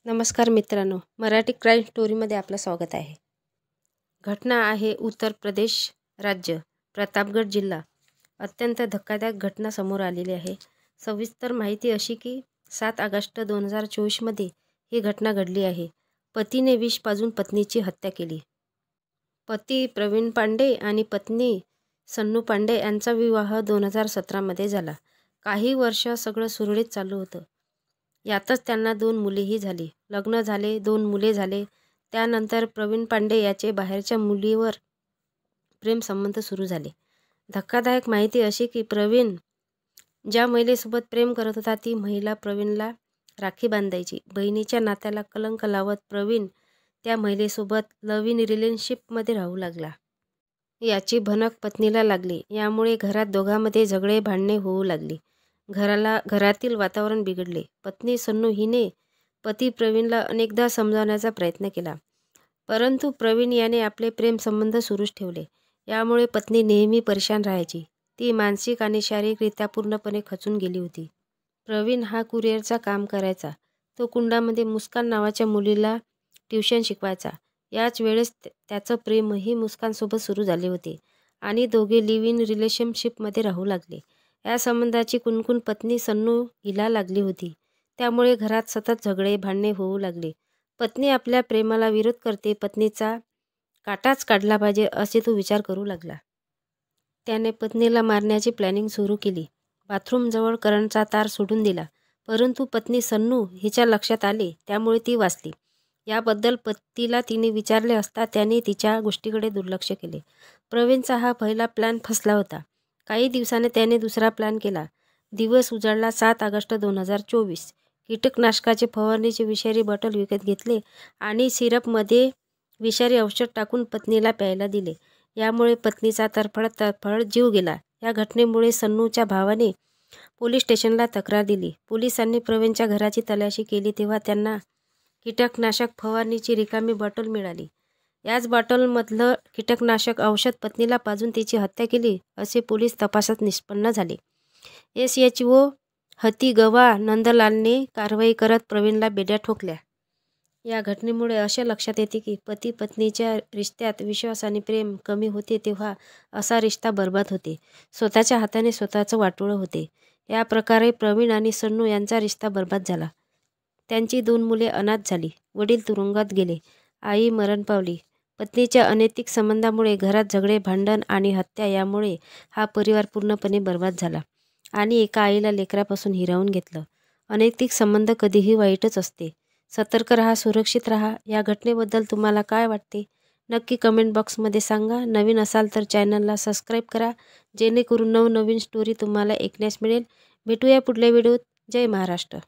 नमस्कार मित्रांनो, मराठी क्राईम स्टोरीमध्ये आपलं स्वागत आहे। घटना आहे उत्तर प्रदेश राज्य, प्रतापगड जिल्हा। अत्यंत धक्कादायक घटना समोर आलेली आहे। सविस्तर माहिती अशी की 7 ऑगस्ट 2024 मध्ये ही घटना घडली आहे। पतीने विष पाजून पत्नीची हत्या केली। पती प्रवीण पांडे आणि पत्नी सन्नू पांडे यांचा विवाह 2017 मध्ये झाला। काही वर्ष सगळं सुरळीत चालू होतं। यातच त्यांना 2 मुलेही झाली। लग्न झाले, 2 मुले झाले। त्यानंतर प्रवीण पांडे याचे बाहेरच्या मुलीवर प्रेम संबंध सुरू झाले। धक्कादायक माहिती अशी की प्रवीण ज्या महिलेसोबत प्रेम करत होता ती महिला प्रवीणला राखी बांधायची। बहिणीच्या नात्याला कलंक लावत प्रवीण त्या महिलेसोबत लिव्ह इन रिलेशनशिपमध्ये राहू लागला। याची भनक पत्नीला लागली। यामुळे घरात दोघांमध्ये झगडे भांडणे होऊ लागली। घरातील वातावरण बिघडले। पत्नी सन्नू हिने पती प्रवीणला अनेकदा समजावण्याचा प्रयत्न केला, परंतु प्रवीण याने आपले प्रेम संबंध सुरूच ठेवले। यामुळे पत्नी नेहमी परेशान राहायची। ती मानसिक आणि शारीरिकरित्या पूर्णपणे खचून गेली होती। प्रवीण हा कुरिअरचा काम करायचा। तो कुंडामध्ये मुस्कान नावाच्या मुलीला ट्युशन शिकवायचा। याच वेळेस त्याचं प्रेमही मुस्कानसोबत सुरू झाले होते आणि दोघे लिव्ह इन रिलेशनशिपमध्ये राहू लागले। या संबंधाची कुणकुण पत्नी सन्नू हिला लागली होती। त्यामुळे घरात सतत झगडे भांडणे होऊ लागले। पत्नी आपल्या प्रेमाला विरोध करते, पत्नीचा काटाच काढला पाहिजे असे तो विचार करू लागला। त्याने पत्नीला मारण्याची प्लॅनिंग सुरू केली। बाथरूमजवळ करंटचा तार सोडून दिला, परंतु पत्नी सन्नू हिच्या लक्षात आले, त्यामुळे ती वाचली। याबद्दल पतीला तिने विचारले असता त्याने तिच्या गोष्टीकडे दुर्लक्ष केले। प्रवीणचा हा पहिला प्लॅन फसला होता। काही दिवसाने त्याने दुसरा प्लॅन केला। दिवस उजाडला 7 ऑगस्ट 2024। कीटकनाशकाचे फवारणीचे विषारी बॉटल विकत घेतले आणि सिरपमध्ये विषारी औषध टाकून पत्नीला प्यायला दिले। यामुळे पत्नीचा तडफडत जीव गेला। या घटनेमुळे सन्नूच्या भावाने पोलीस स्टेशनला तक्रार दिली। पोलिसांनी प्रवीणच्या घराची तलाशी केली तेव्हा त्यांना कीटकनाशक फवारणीची रिकामी बॉटल मिळाली। याच बॉटलमधलं कीटकनाशक औषध पत्नीला पाजून तिची हत्या केली असे पोलीस तपासात निष्पन्न झाले। SHO हती गवा नंदलालने कारवाई करत प्रवीणला बेड्या ठोकल्या। या घटनेमुळे असे लक्षात येते की पती पत्नीच्या रिश्त्यात विश्वास आणि प्रेम कमी होते तेव्हा असा रिश्ता बर्बाद होते। स्वतःच्या हाताने स्वतःचं वाटोळं होते। या प्रकारे प्रवीण आणि सन्नू यांचा रिश्ता बर्बाद झाला। त्यांची 2 मुले अनाथ झाली। वडील तुरुंगात गेले। आई मरण पावली। पत्नीच्या अनैतिक संबंधामुळे घरात झगडे भांडण आणि हत्या यामुळे हा परिवार पूर्णपणे बर्बाद झाला आणि एका आईला लेकरापासून हिरावून घेतलं। अनैतिक संबंध कधीही वाईटच असते। सतर्क राहा, सुरक्षित राहा। या घटनेबद्दल तुम्हाला काय वाटते नक्की कमेंट बॉक्समध्ये सांगा। नवीन असाल तर चॅनलला सबस्क्राईब करा, जेणेकरून नवनवीन स्टोरी तुम्हाला ऐकण्यास मिळेल। भेटूया पुढल्या व्हिडिओत। जय महाराष्ट्र।